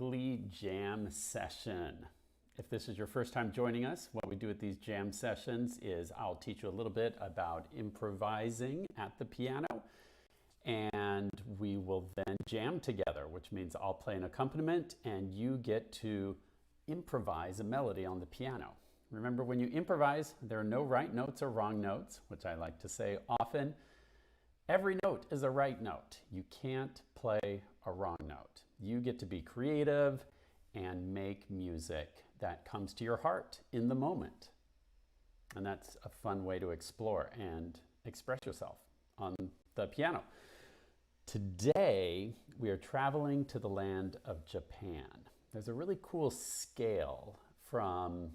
weekly jam session. If this is your first time joining us, what we do at these jam sessions is I'll teach you a little bit about improvising at the piano, and we will then jam together, which means I'll play an accompaniment and you get to improvise a melody on the piano. Remember, when you improvise, there are no right notes or wrong notes, which I like to say often. Every note is a right note. You can't play a wrong note. You get to be creative and make music that comes to your heart in the moment. And that's a fun way to explore and express yourself on the piano. Today, we are traveling to the land of Japan. There's a really cool scale from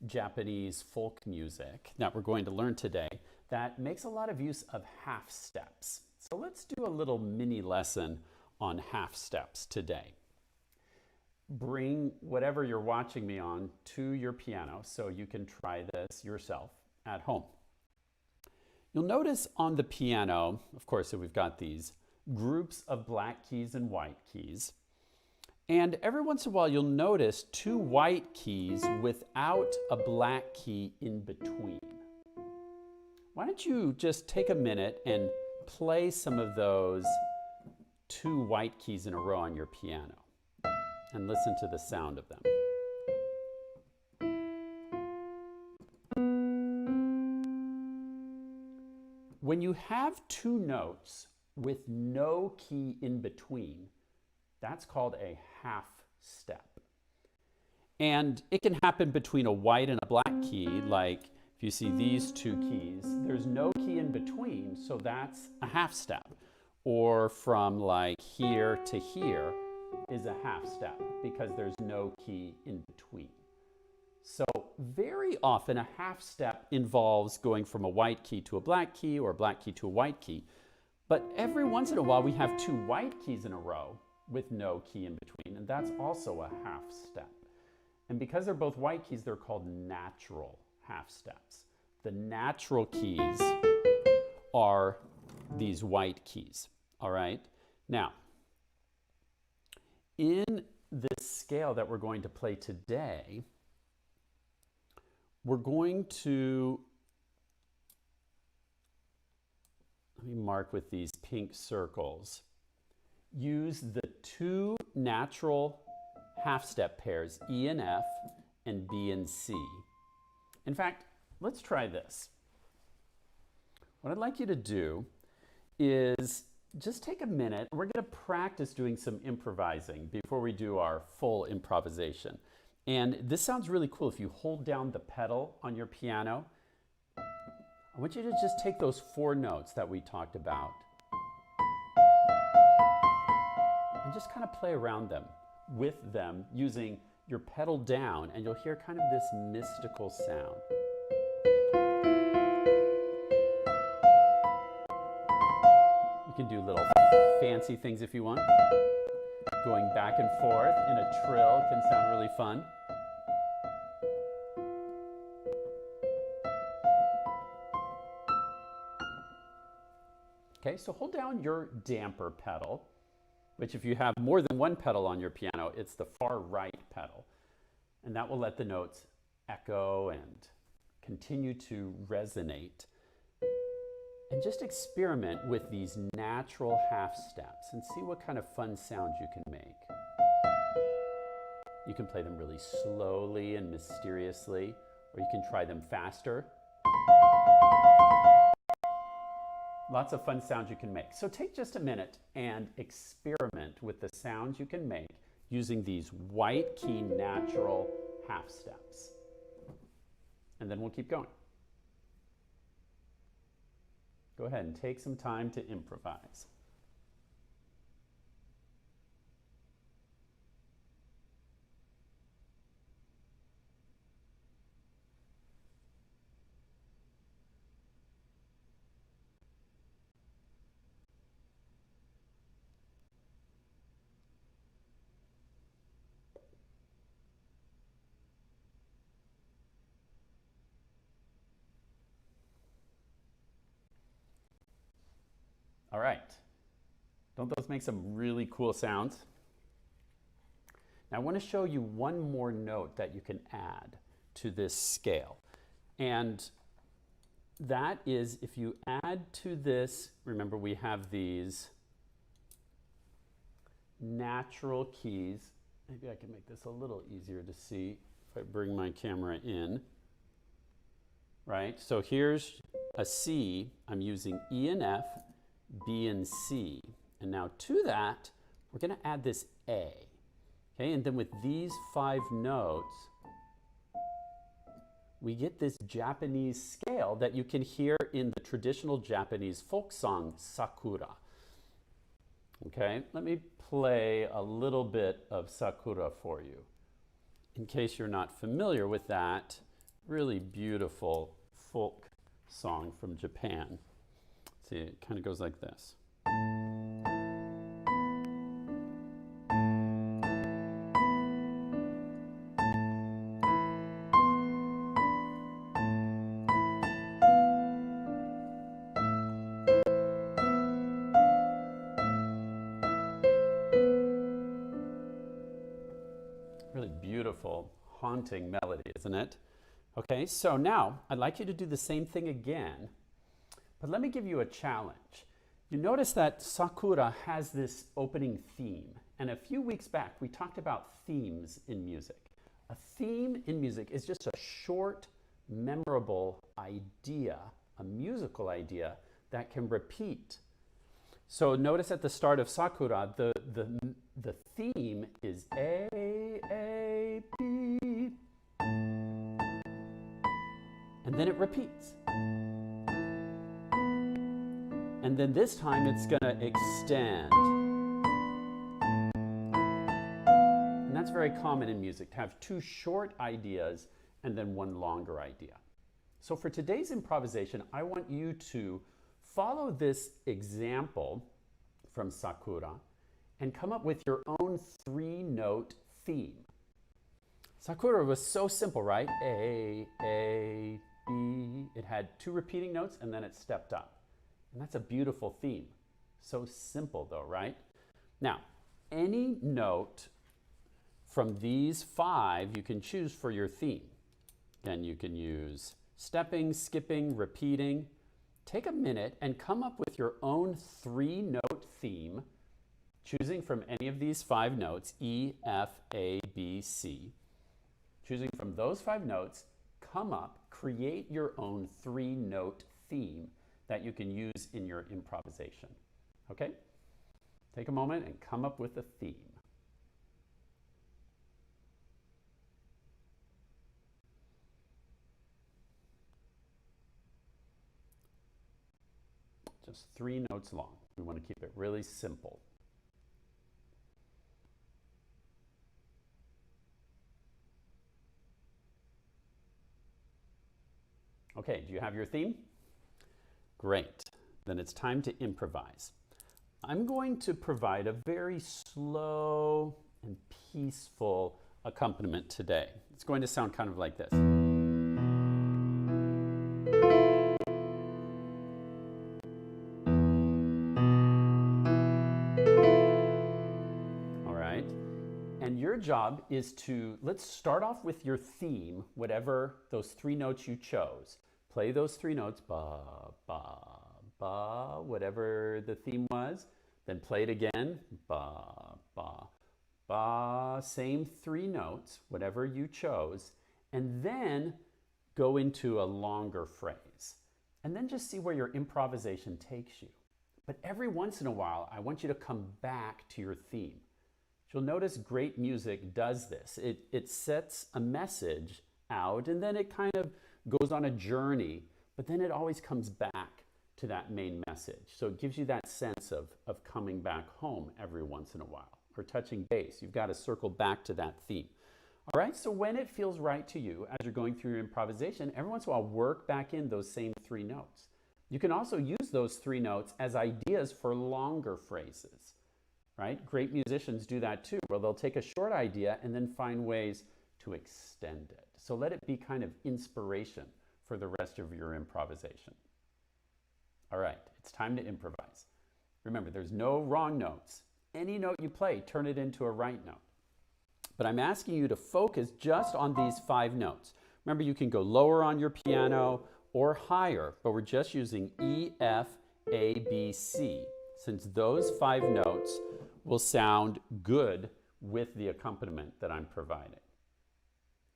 Japanese folk music that we're going to learn today that makes a lot of use of half steps. So let's do a little mini lesson on half steps today. Bring whatever you're watching me on to your piano so you can try this yourself at home. You'll notice on the piano, of course, that we've got these groups of black keys and white keys. And every once in a while, you'll notice two white keys without a black key in between. Why don't you just take a minute and play some of those two white keys in a row on your piano and listen to the sound of them. When you have two notes with no key in between, that's called a half step. And it can happen between a white and a black key, like if you see these two keys, there's no key in between, so that's a half step. Or from like here to here is a half step because there's no key in between. So very often a half step involves going from a white key to a black key or a black key to a white key. But every once in a while we have two white keys in a row with no key in between, and that's also a half step. And because they're both white keys, they're called natural half steps. The natural keys are these white keys, all right? Now, in this scale that we're going to play today, we're going to, let me mark with these pink circles, use the two natural half step pairs, E and F and B and C. In fact, let's try this. What I'd like you to do is just take a minute. We're going to practice doing some improvising before we do our full improvisation. And this sounds really cool. If you hold down the pedal on your piano, I want you to just take those four notes that we talked about and just kind of play around them with them using your pedal down, and you'll hear kind of this mystical sound. You can do little fancy things if you want. Going back and forth in a trill can sound really fun. Okay, so hold down your damper pedal, which if you have more than one pedal on your piano, it's the far right pedal. And that will let the notes echo and continue to resonate. And just experiment with these natural half steps and see what kind of fun sounds you can make. You can play them really slowly and mysteriously, or you can try them faster. Lots of fun sounds you can make. So take just a minute and experiment with the sounds you can make using these white key natural half steps. And then we'll keep going. Go ahead and take some time to improvise. All right. Don't those make some really cool sounds? Now I want to show you one more note that you can add to this scale. And that is, if you add to this, remember we have these natural keys. Maybe I can make this a little easier to see if I bring my camera in. Right? So here's a C. I'm using E and F, B and C. And now to that, we're going to add this A. Okay? And then with these 5 notes, we get this Japanese scale that you can hear in the traditional Japanese folk song, Sakura. Okay? Let me play a little bit of Sakura for you. In case you're not familiar with that really beautiful folk song from Japan. See, it kind of goes like this. Really beautiful, haunting melody, isn't it? Okay, so now I'd like you to do the same thing again, but let me give you a challenge. You notice that Sakura has this opening theme, and a few weeks back we talked about themes in music. A theme in music is just a short, memorable idea, a musical idea that can repeat. So notice at the start of Sakura, the theme is A, B, and then it repeats. And then this time it's going to extend. And that's very common in music, to have 2 short ideas and then 1 longer idea. So for today's improvisation, I want you to follow this example from Sakura and come up with your own 3-note theme. Sakura was so simple, right? A, B. It had 2 repeating notes and then it stepped up. And that's a beautiful theme. So simple though, right? Now, any note from these 5 you can choose for your theme. Again, you can use stepping, skipping, repeating. Take a minute and come up with your own 3-note theme, choosing from any of these 5 notes, E, F, A, B, C. Choosing from those 5 notes, come up, create your own 3-note theme that you can use in your improvisation. Okay? Take a moment and come up with a theme. Just 3 notes long. We want to keep it really simple. Okay, do you have your theme? Great. Then it's time to improvise. I'm going to provide a very slow and peaceful accompaniment today. It's going to sound kind of like this. All right. And your job is to, let's start off with your theme, whatever those 3 notes you chose. Play those 3 notes, ba, ba, ba, whatever the theme was. Then play it again, ba, ba, ba. Same 3 notes, whatever you chose. And then go into a longer phrase. And then just see where your improvisation takes you. But every once in a while, I want you to come back to your theme. You'll notice great music does this. It sets a message out, and then it kind of goes on a journey, but then it always comes back to that main message. So it gives you that sense of coming back home every once in a while, or touching base. You've got to circle back to that theme. All right, so when it feels right to you as you're going through your improvisation, every once in a while work back in those same 3 notes. You can also use those 3 notes as ideas for longer phrases, right? Great musicians do that too, where they'll take a short idea and then find ways to extend it. So let it be kind of inspiration for the rest of your improvisation. All right, it's time to improvise. Remember, there's no wrong notes. Any note you play, turn it into a right note. But I'm asking you to focus just on these 5 notes. Remember, you can go lower on your piano or higher, but we're just using E, F, A, B, C, since those 5 notes will sound good with the accompaniment that I'm providing.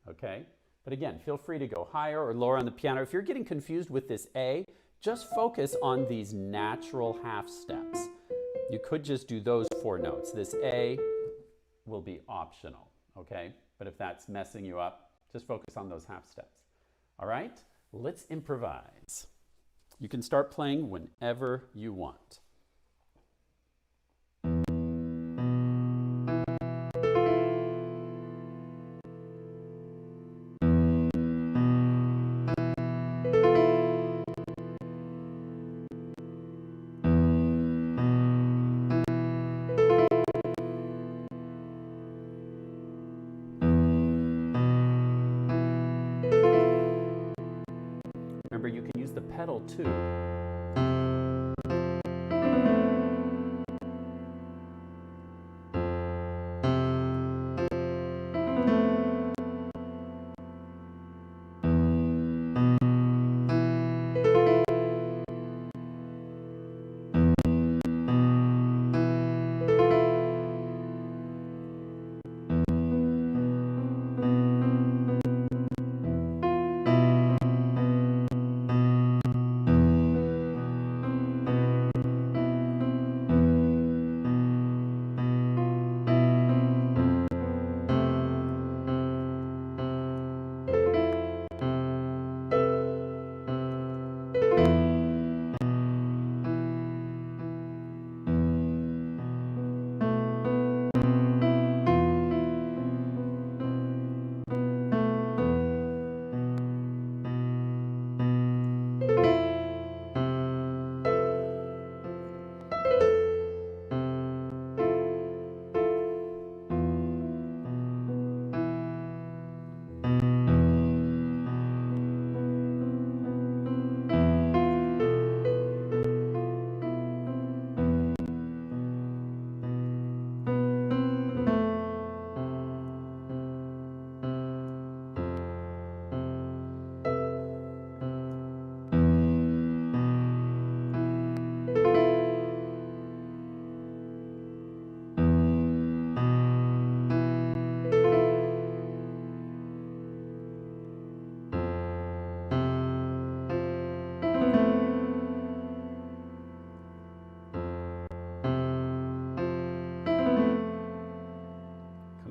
Okay? But again, feel free to go higher or lower on the piano. If you're getting confused with this A, just focus on these natural half steps. You could just do those 4 notes. This A will be optional, okay? But if that's messing you up, just focus on those half steps. All right? Let's improvise. You can start playing whenever you want. Remember, you can use the pedal too.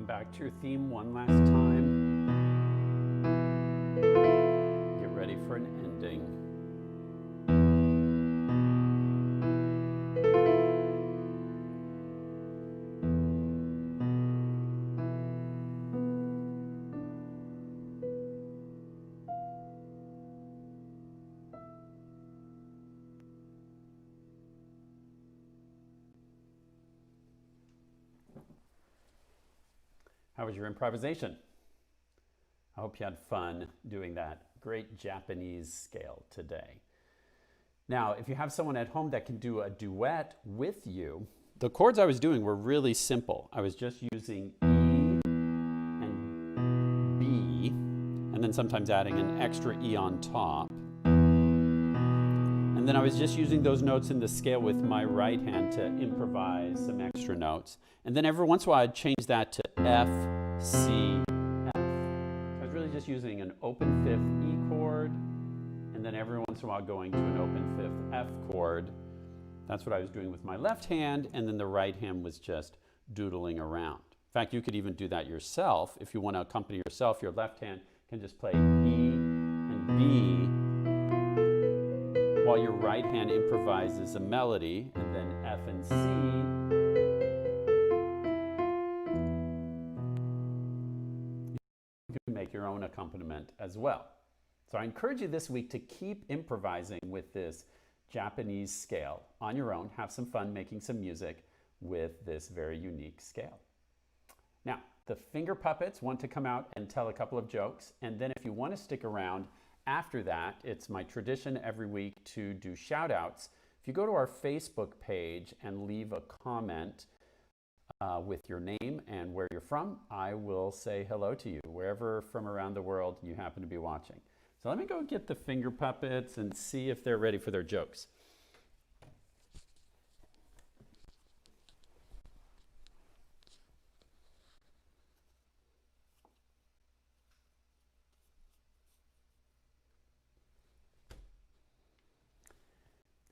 Back to your theme one last time. Get ready for an ending. How was your improvisation? I hope you had fun doing that great Japanese scale today. Now, if you have someone at home that can do a duet with you, the chords I was doing were really simple. I was just using E and B, and then sometimes adding an extra E on top. And then I was just using those notes in the scale with my right hand to improvise some extra notes. And then every once in a while I'd change that to F, C, F. So I was really just using an open 5th E chord, and then every once in a while going to an open 5th F chord. That's what I was doing with my left hand, and then the right hand was just doodling around. In fact, you could even do that yourself. If you want to accompany yourself, your left hand can just play E and B, while your right hand improvises a melody, and then F and C. You can make your own accompaniment as well. So I encourage you this week to keep improvising with this Japanese scale on your own. Have some fun making some music with this very unique scale. Now, the finger puppets want to come out and tell a couple of jokes, and then if you want to stick around, after that, it's my tradition every week to do shout outs. If you go to our Facebook page and leave a comment, with your name and where you're from, I will say hello to you, wherever from around the world you happen to be watching. So let me go get the finger puppets and see if they're ready for their jokes.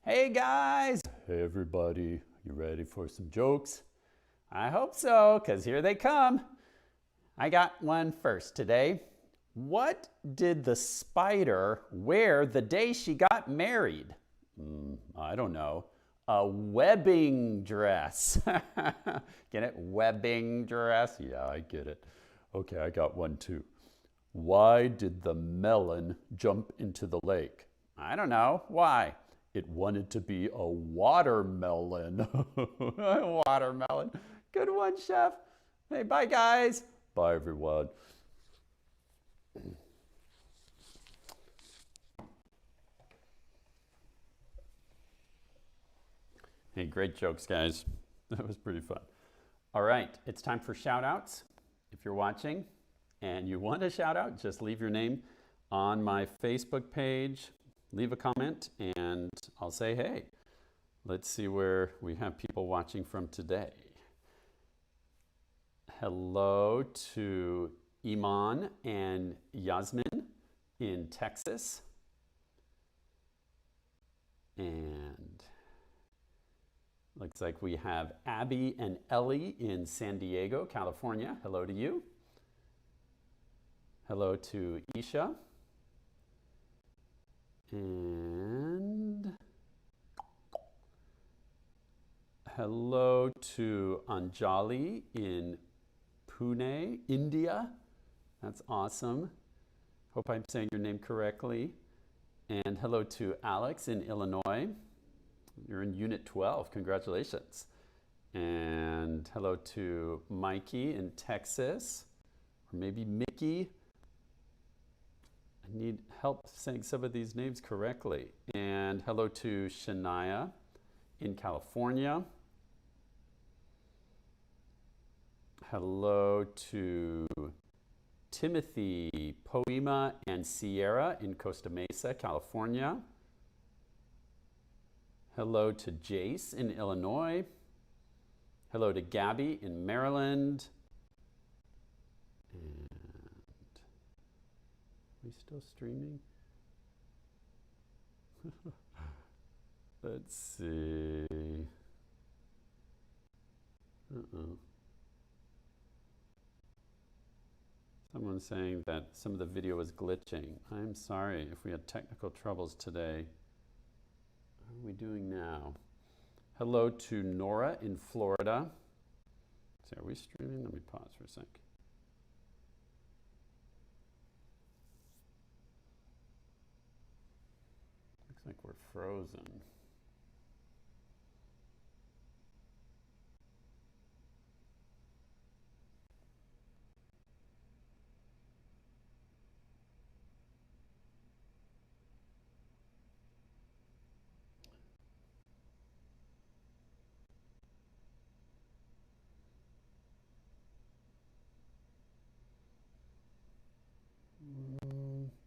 Hey guys! Hey everybody, you ready for some jokes? I hope so, because here they come. I got one first today. What did the spider wear the day she got married? I don't know. A webbing dress. Get it? Webbing dress? Yeah, I get it. Okay, I got one too. Why did the melon jump into the lake? I don't know. Why? It wanted to be a watermelon. Watermelon. Good one, Chef. Hey, bye, guys. Bye, everyone. Hey, great jokes, guys. That was pretty fun. All right, it's time for shout-outs. If you're watching and you want a shout-out, just leave your name on my Facebook page. Leave a comment, and I'll say, hey. Let's see where we have people watching from today. Hello to Iman and Yasmin in Texas. And looks like we have Abby and Ellie in San Diego, California. Hello to you. Hello to Isha. And hello to Anjali in Pune, India. That's awesome. Hope I'm saying your name correctly. And hello to Alex in Illinois. You're in Unit 12. Congratulations. And hello to Mikey in Texas. Or maybe Mickey. I need help saying some of these names correctly. And hello to Shania in California. Hello to Timothy, Poema, and Sierra in Costa Mesa, California. Hello to Jace in Illinois. Hello to Gabby in Maryland. And are we still streaming? Let's see. Uh-oh. Someone's saying that some of the video was glitching. I'm sorry if we had technical troubles today. How are we doing now? Hello to Nora in Florida. So are we streaming? Let me pause for a sec. Looks like we're frozen.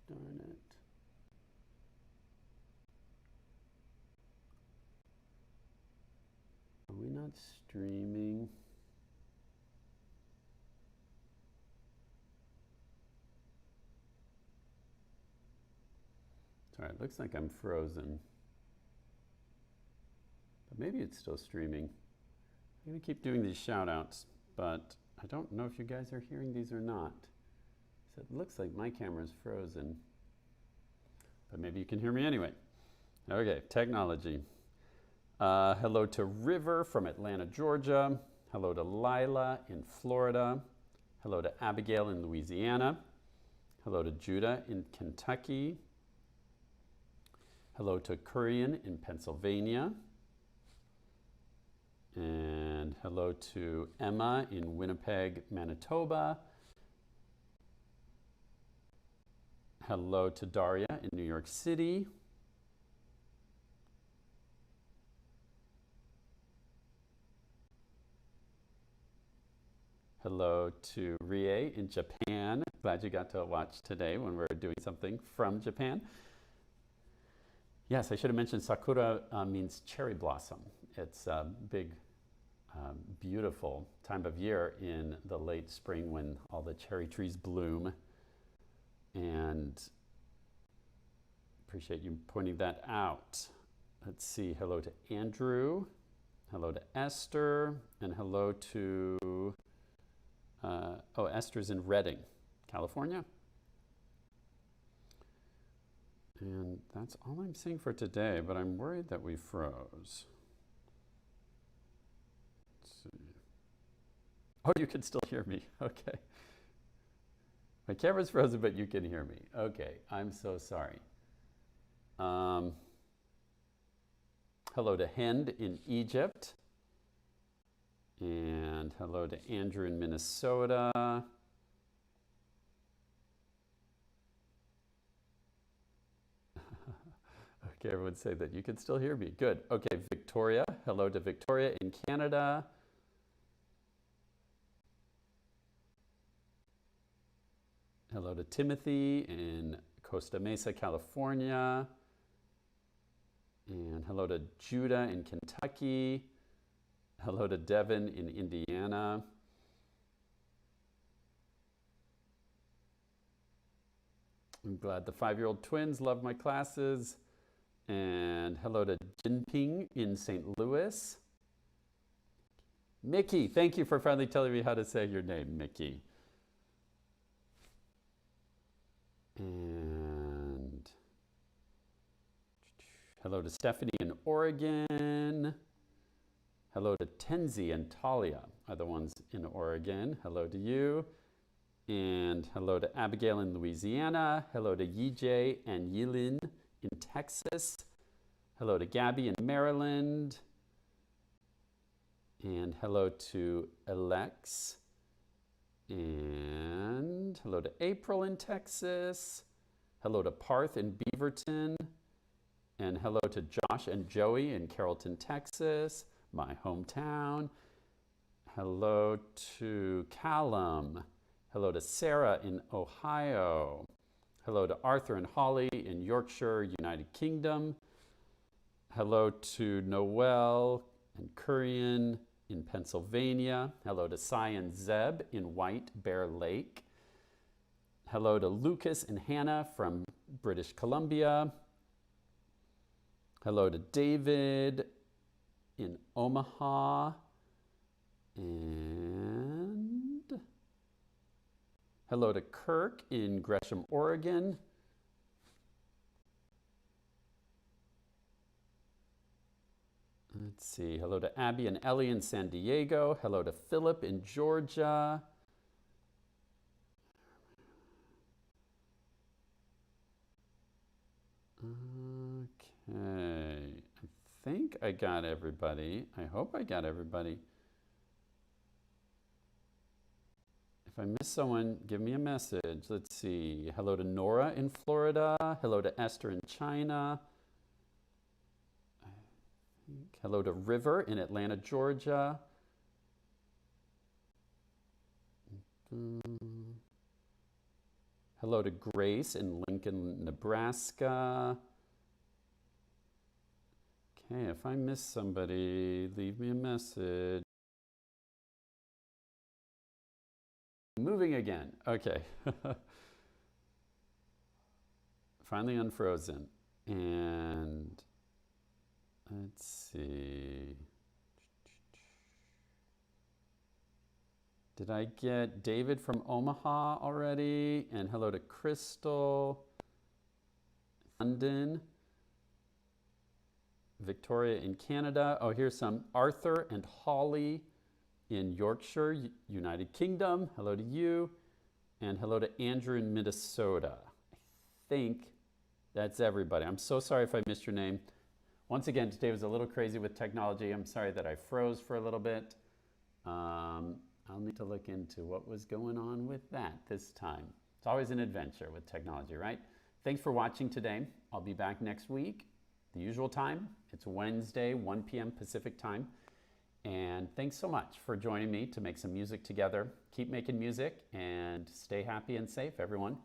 Darn it. Are we not streaming? Sorry, it looks like I'm frozen. But maybe it's still streaming. I'm going to keep doing these shout outs, but I don't know if you guys are hearing these or not. So it looks like my camera's frozen. But maybe you can hear me anyway. Okay, technology. Hello to River from Atlanta, Georgia. Hello to Lila in Florida. Hello to Abigail in Louisiana. Hello to Judah in Kentucky. Hello to Kurian in Pennsylvania. And hello to Emma in Winnipeg, Manitoba. Hello to Daria in New York City. Hello to Rie in Japan. Glad you got to watch today when we're doing something from Japan. Yes, I should have mentioned sakura means cherry blossom. It's a big, beautiful time of year in the late spring when all the cherry trees bloom. And appreciate you pointing that out. Let's see, hello to Andrew, hello to Esther, and hello to, Esther's in Redding, California. And that's all I'm seeing for today, but I'm worried that we froze. Let's see. Oh, you can still hear me. Okay. My camera's frozen, but you can hear me. Okay, I'm so sorry. Hello to Hend in Egypt. And hello to Andrew in Minnesota. Okay, everyone say that you can still hear me. Good. Okay, Victoria. Hello to Victoria in Canada. Hello to Timothy in Costa Mesa, California. And hello to Judah in Kentucky. Hello to Devin in Indiana. I'm glad the 5-year-old twins love my classes. And hello to Jinping in St. Louis. Mickey, thank you for finally telling me how to say your name, Mickey. And hello to Stephanie in Oregon. Hello to Tenzi and Talia are the ones in Oregon. Hello to you. And hello to Abigail in Louisiana. Hello to Yijay and Yilin in Texas. Hello to Gabby in Maryland. And hello to Alex. And hello to April in Texas. Hello to Parth in Beaverton. And hello to Josh and Joey in Carrollton, Texas, my hometown. Hello to Callum. Hello to Sarah in Ohio. Hello to Arthur and Holly in Yorkshire, United Kingdom. Hello to Noel and Kurian in Pennsylvania. Hello to Cy and Zeb in White Bear Lake. Hello to Lucas and Hannah from British Columbia. Hello to David in Omaha. And hello to Kirk in Gresham, Oregon. Let's see. Hello to Abby and Ellie in San Diego. Hello to Philip in Georgia. Okay. I think I got everybody. I hope I got everybody. If I miss someone, give me a message. Let's see. Hello to Nora in Florida. Hello to Esther in China. Hello to River in Atlanta, Georgia. Hello to Grace in Lincoln, Nebraska. Okay, if I miss somebody, leave me a message. Moving again. Okay. Finally unfrozen. And let's see. Did I get David from Omaha already? And hello to Crystal, London, Victoria in Canada. Oh, here's some Arthur and Holly in Yorkshire, United Kingdom. Hello to you. And hello to Andrew in Minnesota. I think that's everybody. I'm so sorry if I missed your name. Once again, today was a little crazy with technology. I'm sorry that I froze for a little bit. I'll need to look into what was going on with that this time. It's always an adventure with technology, right? Thanks for watching today. I'll be back next week, the usual time. It's Wednesday, 1 p.m. Pacific time. And thanks so much for joining me to make some music together. Keep making music and stay happy and safe, everyone.